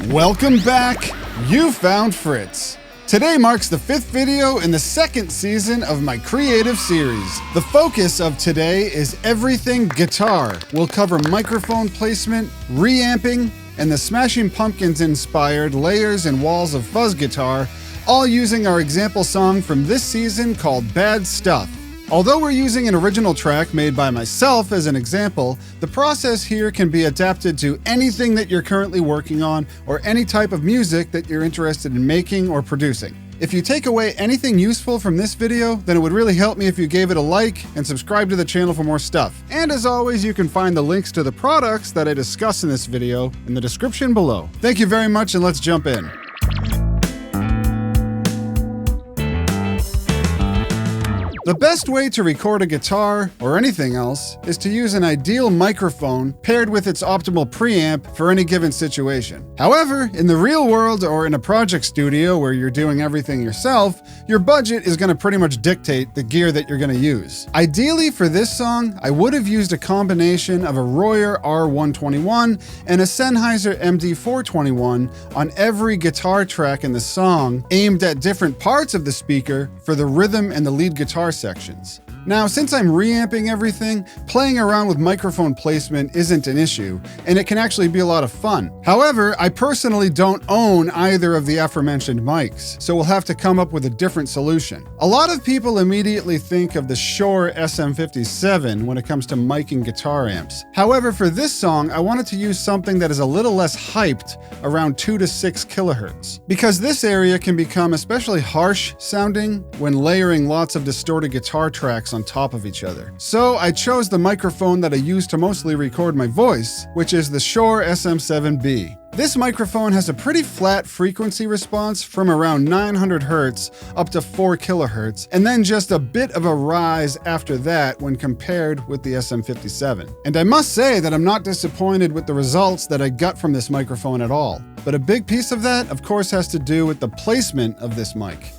Welcome back! You found Fritz. Today marks the 5th video in the 2nd season of my creative series. The focus of today is everything guitar. We'll cover microphone placement, reamping, and the Smashing Pumpkins-inspired layers and walls of fuzz guitar, all using our example song from this season called Bad Stuff. Although we're using an original track made by myself as an example, the process here can be adapted to anything that you're currently working on or any type of music that you're interested in making or producing. If you take away anything useful from this video, then it would really help me if you gave it a like and subscribe to the channel for more stuff. And as always, you can find the links to the products that I discuss in this video in the description below. Thank you very much, and let's jump in. The best way to record a guitar, or anything else, is to use an ideal microphone paired with its optimal preamp for any given situation. However, in the real world or in a project studio where you're doing everything yourself, your budget is going to pretty much dictate the gear that you're going to use. Ideally for this song, I would have used a combination of a Royer R121 and a Sennheiser MD421 on every guitar track in the song, aimed at different parts of the speaker for the rhythm and the lead guitar sections. Now, since I'm reamping everything, playing around with microphone placement isn't an issue, and it can actually be a lot of fun. However, I personally don't own either of the aforementioned mics, so we'll have to come up with a different solution. A lot of people immediately think of the Shure SM57 when it comes to miking guitar amps. However, for this song, I wanted to use something that is a little less hyped, around 2 to 6 kilohertz, because this area can become especially harsh sounding when layering lots of distorted guitar tracks on top of each other. So I chose the microphone that I use to mostly record my voice, which is the Shure SM7B. This microphone has a pretty flat frequency response from around 900 Hz up to 4 kHz, and then just a bit of a rise after that when compared with the SM57. And I must say that I'm not disappointed with the results that I got from this microphone at all. But a big piece of that, of course, has to do with the placement of this mic.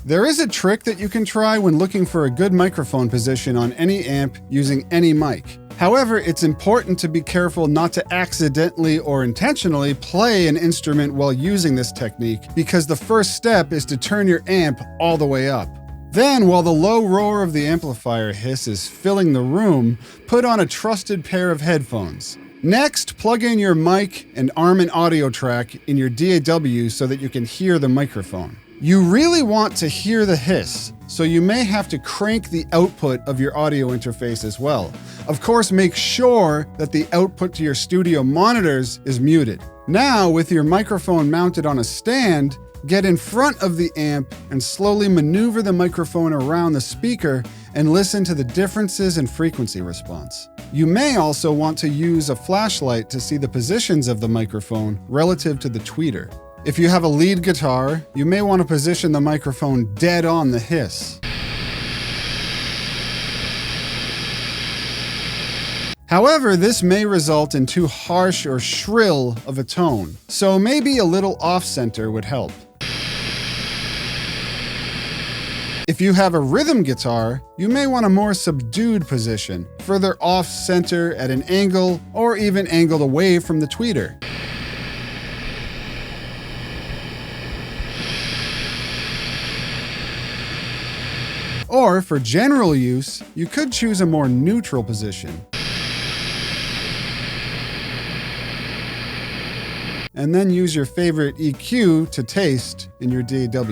There is a trick that you can try when looking for a good microphone position on any amp using any mic. However, it's important to be careful not to accidentally or intentionally play an instrument while using this technique, because the first step is to turn your amp all the way up. Then, while the low roar of the amplifier hiss is filling the room, put on a trusted pair of headphones. Next, plug in your mic and arm an audio track in your DAW so that you can hear the microphone. You really want to hear the hiss, so you may have to crank the output of your audio interface as well. Of course, make sure that the output to your studio monitors is muted. Now, with your microphone mounted on a stand, get in front of the amp and slowly maneuver the microphone around the speaker and listen to the differences in frequency response. You may also want to use a flashlight to see the positions of the microphone relative to the tweeter. If you have a lead guitar, you may want to position the microphone dead on the hiss. However, this may result in too harsh or shrill of a tone, so maybe a little off-center would help. If you have a rhythm guitar, you may want a more subdued position, further off-center at an angle, or even angled away from the tweeter. Or, for general use, you could choose a more neutral position. And then use your favorite EQ to taste in your DAW.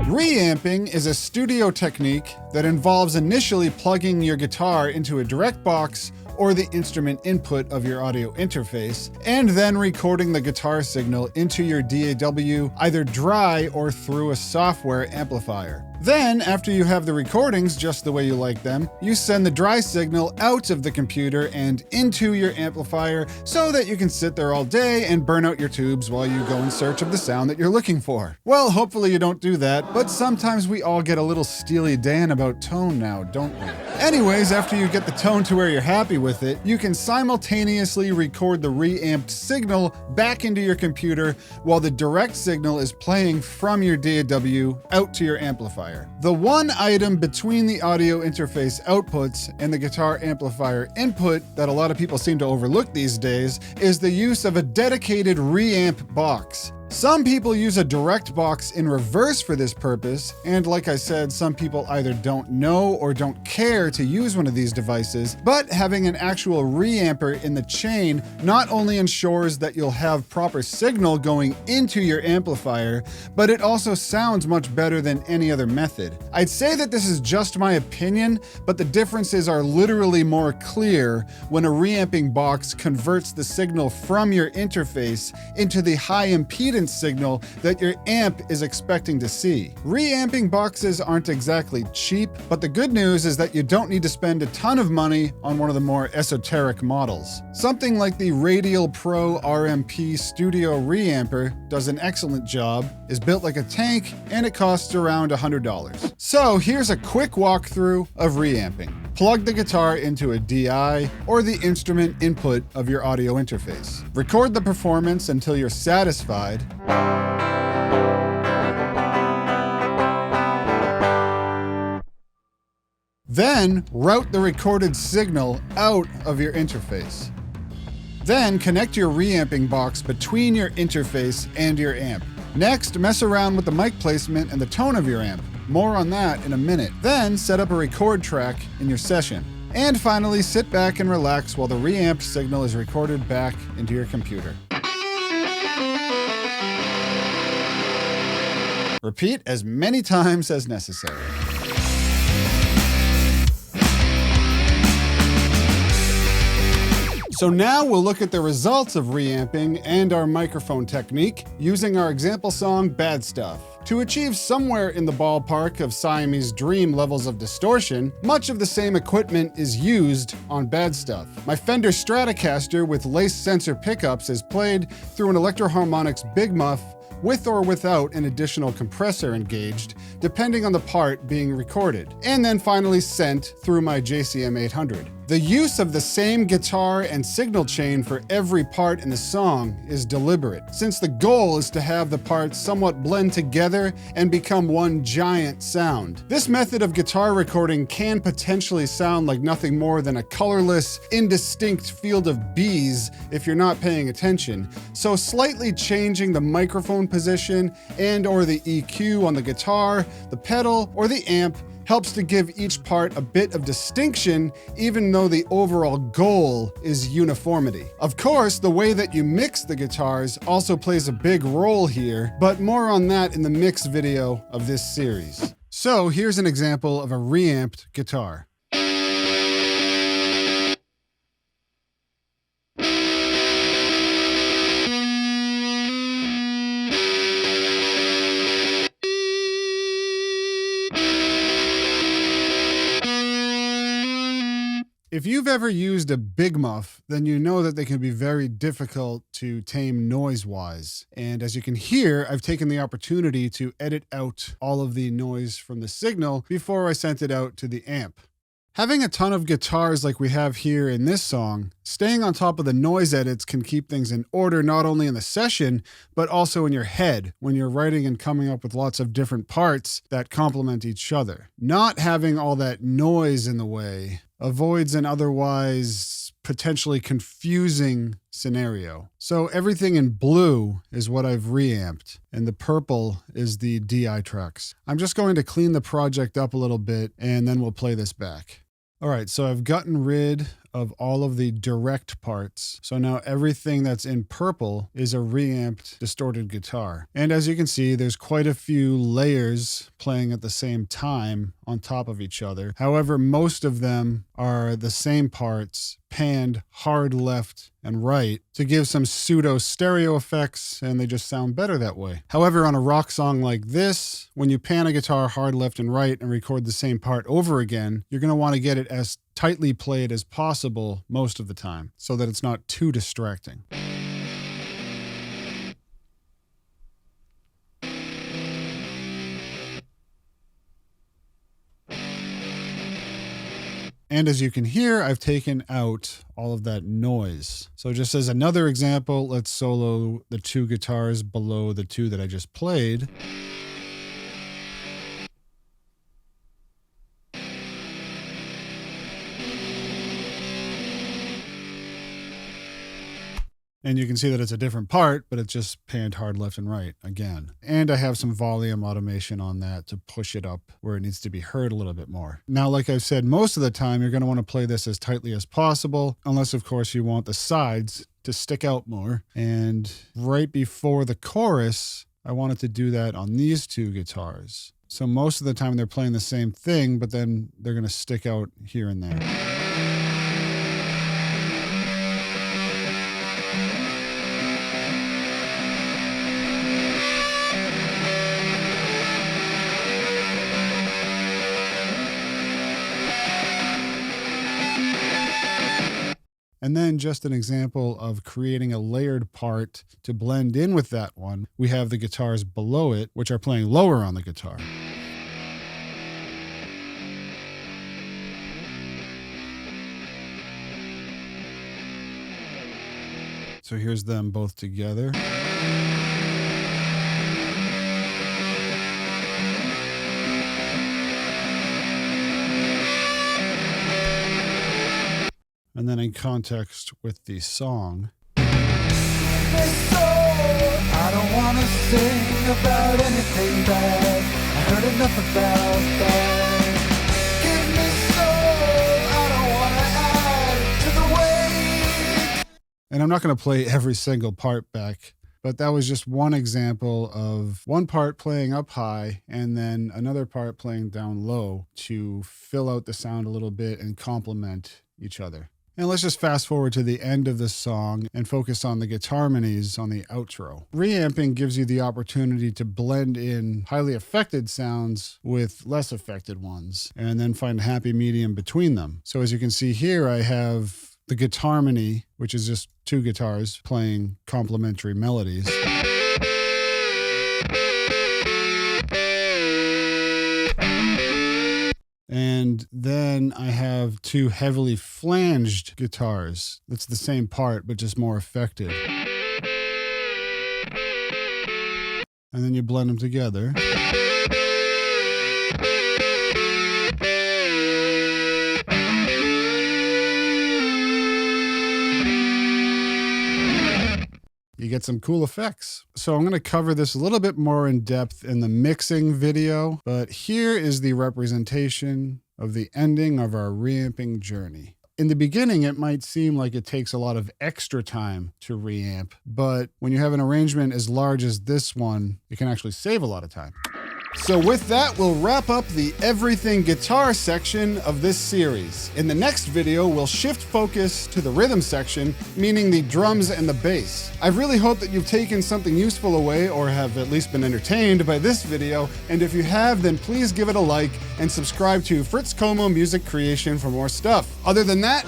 Reamping is a studio technique that involves initially plugging your guitar into a direct box or the instrument input of your audio interface, and then recording the guitar signal into your DAW either dry or through a software amplifier. Then, after you have the recordings just the way you like them, you send the dry signal out of the computer and into your amplifier so that you can sit there all day and burn out your tubes while you go in search of the sound that you're looking for. Well, hopefully you don't do that, but sometimes we all get a little Steely Dan about tone now, don't we? Anyways, after you get the tone to where you're happy with it, you can simultaneously record the reamped signal back into your computer while the direct signal is playing from your DAW out to your amplifier. The one item between the audio interface outputs and the guitar amplifier input that a lot of people seem to overlook these days is the use of a dedicated reamp box. Some people use a direct box in reverse for this purpose, and like I said, some people either don't know or don't care to use one of these devices, but having an actual reamper in the chain not only ensures that you'll have proper signal going into your amplifier, but it also sounds much better than any other method. I'd say that this is just my opinion, but the differences are literally more clear when a reamping box converts the signal from your interface into the high impedance signal that your amp is expecting to see. Reamping boxes aren't exactly cheap, but the good news is that you don't need to spend a ton of money on one of the more esoteric models. Something like the Radial Pro RMP Studio Reamper does an excellent job, is built like a tank, and it costs around $100. So here's a quick walkthrough of reamping. Plug the guitar into a DI or the instrument input of your audio interface. Record the performance until you're satisfied. Then route the recorded signal out of your interface. Then connect your reamping box between your interface and your amp. Next, mess around with the mic placement and the tone of your amp. More on that in a minute. Then set up a record track in your session. And finally, sit back and relax while the reamped signal is recorded back into your computer. Repeat as many times as necessary. So now we'll look at the results of reamping and our microphone technique using our example song, Bad Stuff. To achieve somewhere in the ballpark of Siamese Dream levels of distortion, much of the same equipment is used on Bad Stuff. My Fender Stratocaster with lace sensor pickups is played through an Electro-Harmonix Big Muff with or without an additional compressor engaged, depending on the part being recorded, and then finally sent through my JCM 800. The use of the same guitar and signal chain for every part in the song is deliberate, since the goal is to have the parts somewhat blend together and become one giant sound. This method of guitar recording can potentially sound like nothing more than a colorless, indistinct field of bees if you're not paying attention, so slightly changing the microphone position and or the EQ on the guitar, the pedal, or the amp helps to give each part a bit of distinction, even though the overall goal is uniformity. Of course, the way that you mix the guitars also plays a big role here, but more on that in the mix video of this series. So here's an example of a reamped guitar. If you've ever used a Big Muff, then you know that they can be very difficult to tame noise-wise. And as you can hear, I've taken the opportunity to edit out all of the noise from the signal before I sent it out to the amp. Having a ton of guitars like we have here in this song, staying on top of the noise edits can keep things in order not only in the session, but also in your head when you're writing and coming up with lots of different parts that complement each other. Not having all that noise in the way avoids an otherwise potentially confusing scenario. So everything in blue is what I've reamped, and the purple is the DI tracks. I'm just going to clean the project up a little bit, and then we'll play this back. All right, so I've gotten rid of all of the direct parts. So now everything that's in purple is a reamped distorted guitar. And as you can see, there's quite a few layers playing at the same time on top of each other. However, most of them are the same parts panned hard left and right to give some pseudo stereo effects, and they just sound better that way. However, on a rock song like this, when you pan a guitar hard left and right and record the same part over again, you're going to want to get it as tightly played as possible most of the time so that it's not too distracting. And as you can hear, I've taken out all of that noise. So just as another example, let's solo the two guitars below the two that I just played. And you can see that it's a different part, but it's just panned hard left and right again. And I have some volume automation on that to push it up where it needs to be heard a little bit more. Now, like I've said, most of the time, you're going to want to play this as tightly as possible, unless, of course, you want the sides to stick out more. And right before the chorus, I wanted to do that on these two guitars. So most of the time, they're playing the same thing, but then they're going to stick out here and there. And then just an example of creating a layered part to blend in with that one. We have the guitars below it, which are playing lower on the guitar. So here's them both together. And then in context with the song. I don't want to sing about anything bad. I heard enough about that. Give me soul. I don't want to add to the weight. And I'm not going to play every single part back, but that was just one example of one part playing up high and then another part playing down low to fill out the sound a little bit and complement each other. And let's just fast forward to the end of this song and focus on the guitar harmonies on the outro. Reamping gives you the opportunity to blend in highly affected sounds with less affected ones and then find a happy medium between them. So as you can see here, I have the guitar harmony, which is just two guitars playing complementary melodies. And then I have two heavily flanged guitars. That's the same part, but just more affected. And then you blend them together. You get some cool effects. So I'm going to cover this a little bit more in depth in the mixing video, but here is the representation of the ending of our reamping journey. In the beginning, it might seem like it takes a lot of extra time to reamp, but when you have an arrangement as large as this one, it can actually save a lot of time. So with that, we'll wrap up the everything guitar section of this series. In the next video, we'll shift focus to the rhythm section, meaning the drums and the bass. I really hope that you've taken something useful away or have at least been entertained by this video. And if you have, then please give it a like and subscribe to Fritz Como Music Creation for more stuff. Other than that,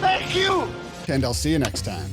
Thank you. and I'll see you next time.